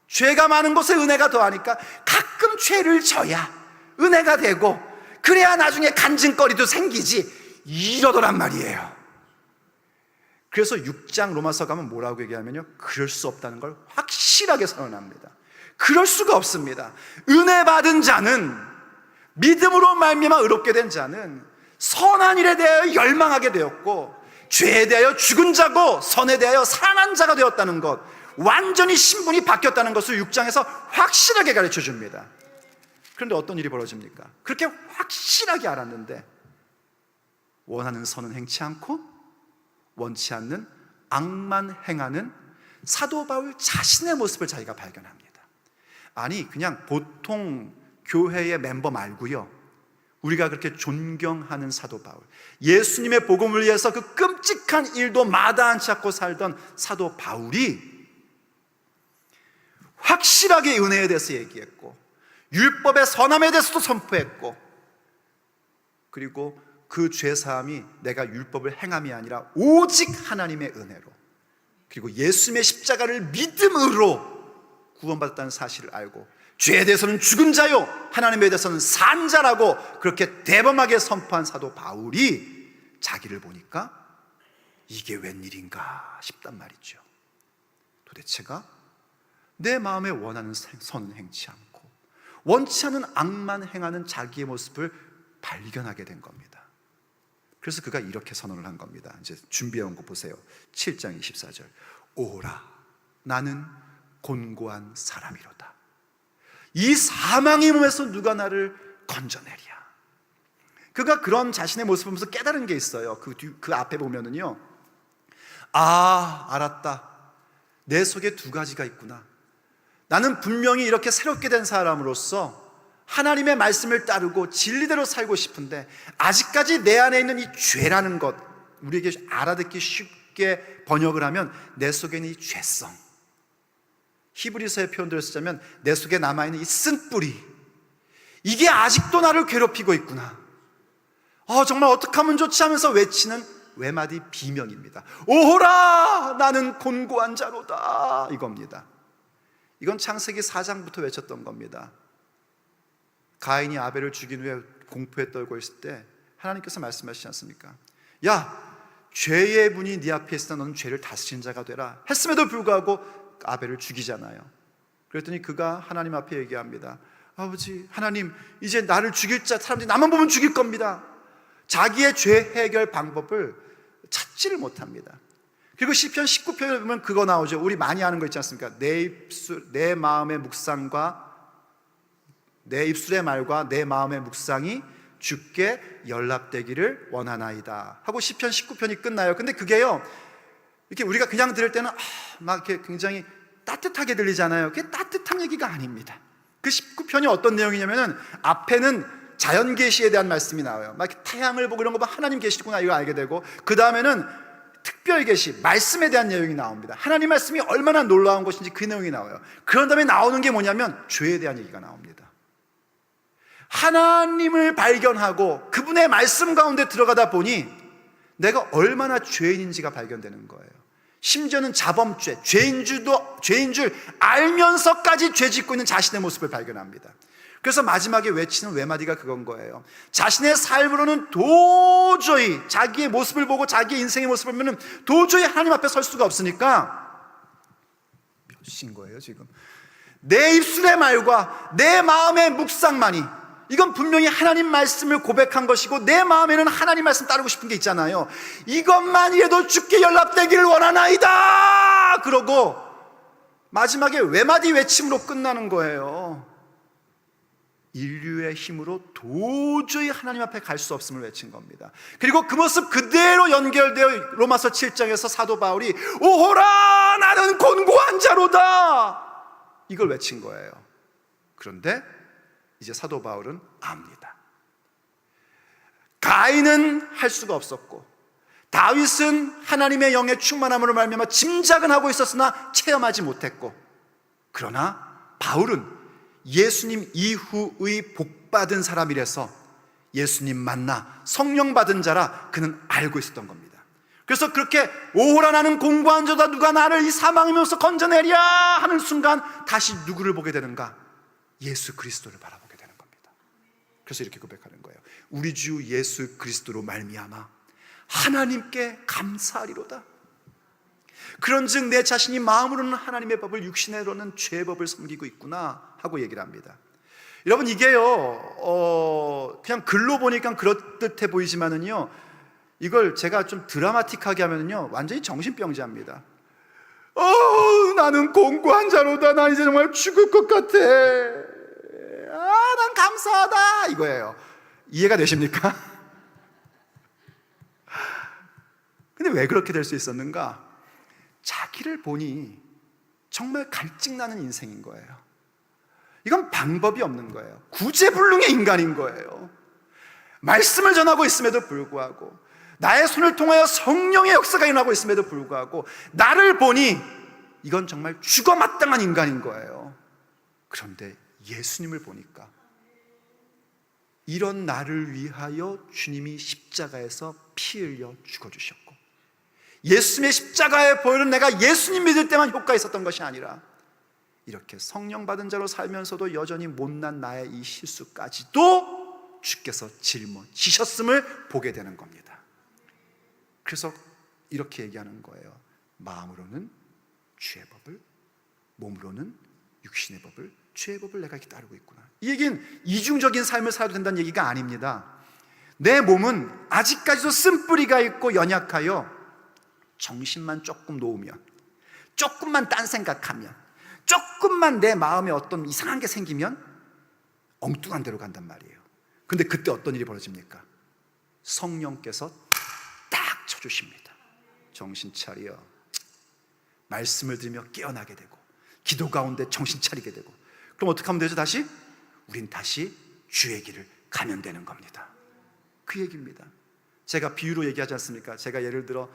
죄가 많은 곳에 은혜가 더하니까 가끔 죄를 져야 은혜가 되고, 그래야 나중에 간증거리도 생기지, 이러더란 말이에요. 그래서 6장 로마서 가면 뭐라고 얘기하면요, 그럴 수 없다는 걸 확실하게 선언합니다. 그럴 수가 없습니다. 은혜 받은 자는, 믿음으로 말미암아 의롭게 된 자는 선한 일에 대하여 열망하게 되었고, 죄에 대하여 죽은 자고 선에 대하여 살아난 자가 되었다는 것, 완전히 신분이 바뀌었다는 것을 6장에서 확실하게 가르쳐 줍니다. 그런데 어떤 일이 벌어집니까? 그렇게 확실하게 알았는데 원하는 선은 행치 않고 원치 않는 악만 행하는 사도 바울 자신의 모습을 자기가 발견합니다. 아니, 그냥 보통 교회의 멤버 말고요, 우리가 그렇게 존경하는 사도 바울, 예수님의 복음을 위해서 그 끔찍한 일도 마다하지 않고 살던 사도 바울이 확실하게 은혜에 대해서 얘기했고, 율법의 선함에 대해서도 선포했고, 그리고 그 죄사함이 내가 율법을 행함이 아니라 오직 하나님의 은혜로, 그리고 예수님의 십자가를 믿음으로 구원받았다는 사실을 알고, 죄에 대해서는 죽은 자요, 하나님에 대해서는 산 자라고 그렇게 대범하게 선포한 사도 바울이 자기를 보니까 이게 웬일인가 싶단 말이죠. 도대체가 내 마음에 원하는 선은 행치 않고 원치 않는 악만 행하는 자기의 모습을 발견하게 된 겁니다. 그래서 그가 이렇게 선언을 한 겁니다. 이제 준비해온 거 보세요. 7장 24절. 오라, 나는 곤고한 사람이로다. 이 사망의 몸에서 누가 나를 건져내랴. 그가 그런 자신의 모습을 보면서 깨달은 게 있어요. 그 앞에 보면은요, 알았다, 내 속에 두 가지가 있구나. 나는 분명히 이렇게 새롭게 된 사람으로서 하나님의 말씀을 따르고 진리대로 살고 싶은데, 아직까지 내 안에 있는 이 죄라는 것, 우리에게 알아듣기 쉽게 번역을 하면 내 속에 있는 이 죄성, 히브리서의 표현들을 쓰자면 내 속에 남아있는 이 쓴뿌리, 이게 아직도 나를 괴롭히고 있구나. 정말 어떻게 하면 좋지 하면서 외치는 외마디 비명입니다. 오호라, 나는 곤고한 자로다, 이겁니다. 이건 창세기 4장부터 외쳤던 겁니다. 가인이 아벨을 죽인 후에 공포에 떨고 있을 때 하나님께서 말씀하시지 않습니까? 야, 죄의 분이 네 앞에 있으나 너는 죄를 다스리는 자가 되라 했음에도 불구하고 아벨을 죽이잖아요. 그랬더니 그가 하나님 앞에 얘기합니다. 아버지 하나님, 이제 나를 죽일 자, 사람들이 나만 보면 죽일 겁니다. 자기의 죄 해결 방법을 찾지를 못합니다. 그리고 시편 19편에 보면 그거 나오죠. 우리 많이 하는 거 있지 않습니까? 내 마음의 묵상과 내 입술의 말과 내 마음의 묵상이 주께 연락되기를 원하나이다 하고 시편 19편이 끝나요. 근데 그게요, 이렇게 우리가 그냥 들을 때는 막 이렇게 굉장히 따뜻하게 들리잖아요. 그게 따뜻한 얘기가 아닙니다. 그 19편이 어떤 내용이냐면은 앞에는 자연 계시에 대한 말씀이 나와요. 막 이렇게 태양을 보고 이런 거 보면 하나님 계시구나, 이거 알게 되고, 그 다음에는 특별 계시, 말씀에 대한 내용이 나옵니다. 하나님 말씀이 얼마나 놀라운 것인지 그 내용이 나와요. 그런 다음에 나오는 게 뭐냐면 죄에 대한 얘기가 나옵니다. 하나님을 발견하고 그분의 말씀 가운데 들어가다 보니 내가 얼마나 죄인인지가 발견되는 거예요. 심지어는 자범죄, 죄인 줄 알면서까지 죄 짓고 있는 자신의 모습을 발견합니다. 그래서 마지막에 외치는 외마디가 그건 거예요. 자신의 삶으로는 도저히 자기의 모습을 보고 자기의 인생의 모습을 보면 도저히 하나님 앞에 설 수가 없으니까 몇인 거예요 지금? 내 입술의 말과 내 마음의 묵상만이, 이건 분명히 하나님 말씀을 고백한 것이고 내 마음에는 하나님 말씀 따르고 싶은 게 있잖아요. 이것만이라도 주께 연락되기를 원하나이다 그러고 마지막에 외마디 외침으로 끝나는 거예요. 인류의 힘으로 도저히 하나님 앞에 갈 수 없음을 외친 겁니다. 그리고 그 모습 그대로 연결되어 로마서 7장에서 사도 바울이 오호라 나는 곤고한 자로다 이걸 외친 거예요. 그런데 이제 사도 바울은 압니다. 가인은 할 수가 없었고 다윗은 하나님의 영의 충만함으로 말미암아 짐작은 하고 있었으나 체험하지 못했고, 그러나 바울은 예수님 이후의 복받은 사람이라서 예수님 만나 성령 받은 자라 그는 알고 있었던 겁니다. 그래서 그렇게 오호라 나는 공고한 자다 누가 나를 이 사망이면서 건져내랴 하는 순간 다시 누구를 보게 되는가? 예수 그리스도를 바라보게 되는 겁니다. 그래서 이렇게 고백하는 거예요. 우리 주 예수 그리스도로 말미암아 하나님께 감사하리로다. 그런즉 내 자신이 마음으로는 하나님의 법을 육신으로는 죄의 법을 섬기고 있구나 하고 얘기를 합니다. 여러분 이게요 그냥 글로 보니까 그럴듯해 보이지만은요 이걸 제가 좀 드라마틱하게 하면은요 완전히 정신병자입니다. 나는 공고한 자로다. 난 이제 정말 죽을 것 같아. 난 감사하다 이거예요. 이해가 되십니까? 근데 왜 그렇게 될 수 있었는가? 자기를 보니 정말 갈증나는 인생인 거예요. 이건 방법이 없는 거예요. 구제불능의 인간인 거예요. 말씀을 전하고 있음에도 불구하고, 나의 손을 통하여 성령의 역사가 일어나고 있음에도 불구하고 나를 보니 이건 정말 죽어 마땅한 인간인 거예요. 그런데 예수님을 보니까 이런 나를 위하여 주님이 십자가에서 피 흘려 죽어주셨고, 예수님의 십자가에 보이는 내가 예수님 믿을 때만 효과가 있었던 것이 아니라 이렇게 성령 받은 자로 살면서도 여전히 못난 나의 이 실수까지도 주께서 짊어지셨음을 보게 되는 겁니다. 그래서 이렇게 얘기하는 거예요. 마음으로는 죄의 법을, 몸으로는 육신의 법을, 죄의 법을 내가 이렇게 따르고 있구나. 이 얘기는 이중적인 삶을 살아도 된다는 얘기가 아닙니다. 내 몸은 아직까지도 쓴뿌리가 있고 연약하여 정신만 조금 놓으면, 조금만 딴 생각하면, 조금만 내 마음에 어떤 이상한 게 생기면 엉뚱한 데로 간단 말이에요. 근데 그때 어떤 일이 벌어집니까? 성령께서 딱 쳐주십니다. 정신 차려. 말씀을 들으며 깨어나게 되고 기도 가운데 정신 차리게 되고, 그럼 어떻게 하면 되죠? 다시? 우린 다시 주의 길을 가면 되는 겁니다. 그 얘기입니다. 제가 비유로 얘기하지 않습니까? 제가 예를 들어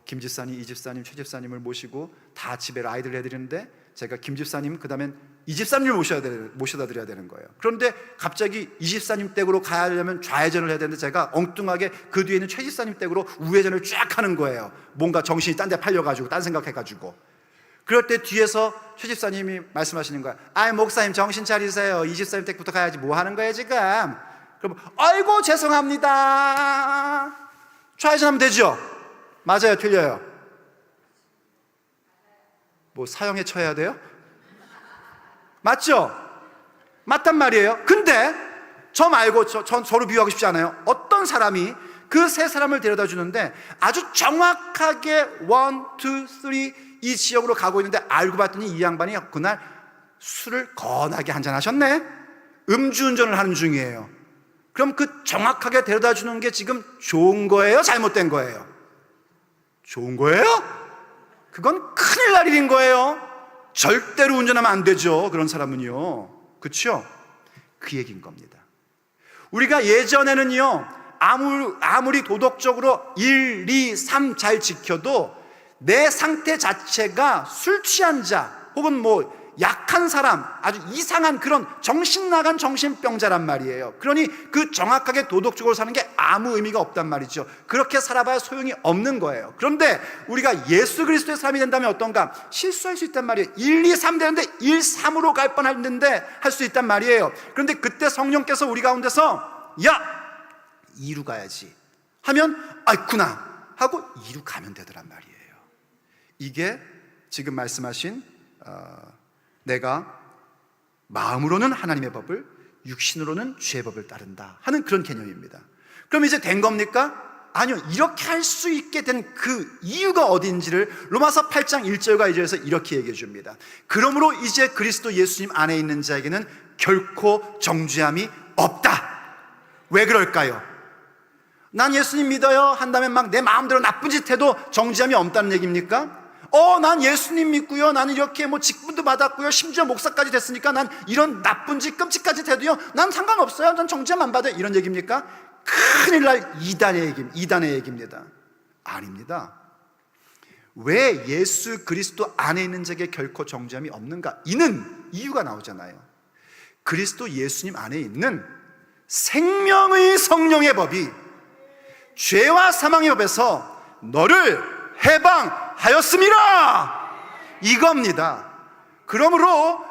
김 집사님, 이 집사님, 최 집사님을 모시고 다 집에 아이들을 해드리는데 제가 김 집사님 그 다음엔 이 집사님을 모셔다 드려야 되는 거예요. 그런데 갑자기 이 집사님 댁으로 가야 하려면 좌회전을 해야 되는데 제가 엉뚱하게 그 뒤에 있는 최 집사님 댁으로 우회전을 쫙 하는 거예요. 뭔가 정신이 딴 데 팔려가지고 딴 생각해가지고. 그럴 때 뒤에서 최 집사님이 말씀하시는 거야. 목사님 정신 차리세요. 이 집사님 댁부터 가야지 뭐 하는 거예요 지금? 그럼 아이고 죄송합니다. 좌회전하면 되죠? 맞아요, 틀려요? 사형에 처해야 돼요? 맞죠? 맞단 말이에요. 근데 저 말고 저로 비유하고 싶지 않아요? 어떤 사람이 그 세 사람을 데려다 주는데 아주 정확하게 1, 2, 3 이 지역으로 가고 있는데 알고 봤더니 이 양반이 그날 술을 거나게 한잔 하셨네? 음주운전을 하는 중이에요. 그럼 그 정확하게 데려다 주는 게 지금 좋은 거예요? 잘못된 거예요? 좋은 거예요? 그건 큰일 날 일인 거예요. 절대로 운전하면 안 되죠. 그런 사람은요. 그렇죠? 그 얘기인 겁니다. 우리가 예전에는요 아무리 도덕적으로 1, 2, 3 잘 지켜도 내 상태 자체가 술 취한 자 혹은 뭐 약한 사람, 아주 이상한 그런 정신 나간 정신병자란 말이에요. 그러니 그 정확하게 도덕적으로 사는 게 아무 의미가 없단 말이죠. 그렇게 살아봐야 소용이 없는 거예요. 그런데 우리가 예수 그리스도의 사람이 된다면 어떤가? 실수할 수 있단 말이에요. 1, 2, 3 되는데 1, 3으로 갈 뻔했는데 할 수 있단 말이에요. 그런데 그때 성령께서 우리 가운데서 야! 2로 가야지 하면 아있구나 하고 2로 가면 되더란 말이에요. 이게 지금 말씀하신 내가 마음으로는 하나님의 법을, 육신으로는 죄의 법을 따른다 하는 그런 개념입니다. 그럼 이제 된 겁니까? 아니요. 이렇게 할 수 있게 된 그 이유가 어딘지를 로마서 8장 1절과 2절에서 이렇게 얘기해 줍니다. 그러므로 이제 그리스도 예수님 안에 있는 자에게는 결코 정죄함이 없다. 왜 그럴까요? 난 예수님 믿어요 한다면 막 내 마음대로 나쁜 짓 해도 정죄함이 없다는 얘기입니까? 난 예수님 믿고요, 나는 이렇게 뭐 직분도 받았고요, 심지어 목사까지 됐으니까 난 이런 나쁜 짓 끔찍한 짓 해도요 난 상관없어요, 난 정죄함 안 받아요, 이런 얘기입니까? 큰일 날 이단의 얘기입니다. 아닙니다. 왜 예수 그리스도 안에 있는 자에게 결코 정죄함이 없는가? 이는 이유가 나오잖아요. 그리스도 예수님 안에 있는 생명의 성령의 법이 죄와 사망의 법에서 너를 해방하였음이라, 이겁니다. 그러므로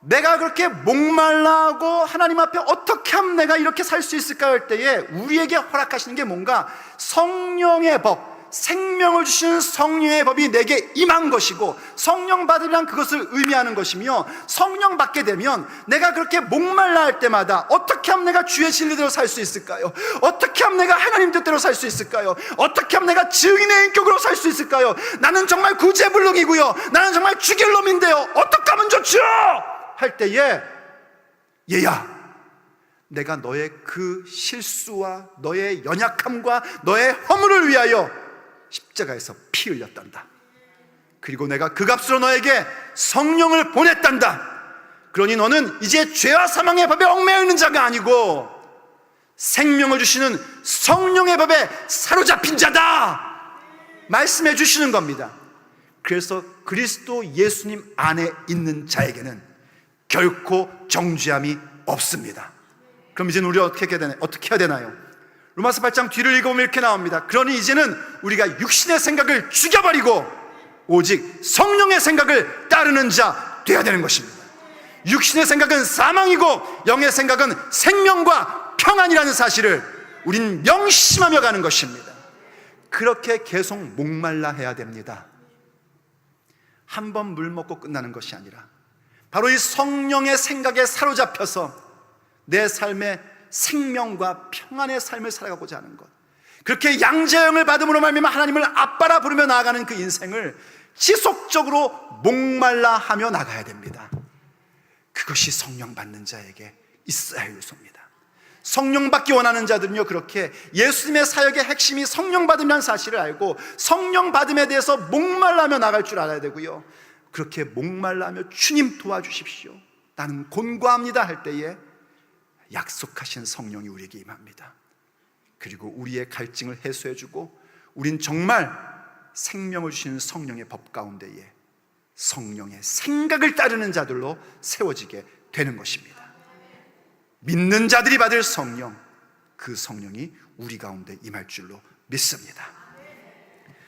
내가 그렇게 목말라하고 하나님 앞에 어떻게 하면 내가 이렇게 살 수 있을까 할 때에 우리에게 허락하시는 게 뭔가 성령의 법, 생명을 주시는 성령의 법이 내게 임한 것이고, 성령 받으란 그것을 의미하는 것이며, 성령 받게 되면 내가 그렇게 목말라 할 때마다 어떻게 하면 내가 주의 진리대로 살 수 있을까요? 어떻게 하면 내가 하나님 뜻대로 살 수 있을까요? 어떻게 하면 내가 증인의 인격으로 살 수 있을까요? 나는 정말 구제불능이고요, 나는 정말 죽일 놈인데요, 어떻게 하면 좋죠? 할 때에 얘야, 내가 너의 그 실수와 너의 연약함과 너의 허물을 위하여 십자가에서 피 흘렸단다. 그리고 내가 그 값으로 너에게 성령을 보냈단다. 그러니 너는 이제 죄와 사망의 법에 얽매여 있는 자가 아니고 생명을 주시는 성령의 법에 사로잡힌 자다 말씀해 주시는 겁니다. 그래서 그리스도 예수님 안에 있는 자에게는 결코 정죄함이 없습니다. 그럼 이제는 우리가 어떻게 해야 되나요? 로마서 8장 뒤를 읽어보면 이렇게 나옵니다. 그러니 이제는 우리가 육신의 생각을 죽여버리고 오직 성령의 생각을 따르는 자 되어야 되는 것입니다. 육신의 생각은 사망이고 영의 생각은 생명과 평안이라는 사실을 우린 명심하며 가는 것입니다. 그렇게 계속 목말라 해야 됩니다. 한 번 물 먹고 끝나는 것이 아니라 바로 이 성령의 생각에 사로잡혀서 내 삶의 생명과 평안의 삶을 살아가고자 하는 것, 그렇게 양자형을 받음으로 말미암아 하나님을 아빠라 부르며 나아가는 그 인생을 지속적으로 목말라 하며 나가야 됩니다. 그것이 성령 받는 자에게 있어야 할 요소입니다. 성령 받기 원하는 자들은요, 그렇게 예수님의 사역의 핵심이 성령 받음이라는 사실을 알고 성령 받음에 대해서 목말라며 나갈 줄 알아야 되고요, 그렇게 목말라며 주님 도와주십시오, 나는 곤고합니다 할 때에 약속하신 성령이 우리에게 임합니다. 그리고 우리의 갈증을 해소해주고 우린 정말 생명을 주시는 성령의 법 가운데에 성령의 생각을 따르는 자들로 세워지게 되는 것입니다. 믿는 자들이 받을 성령, 그 성령이 우리 가운데 임할 줄로 믿습니다.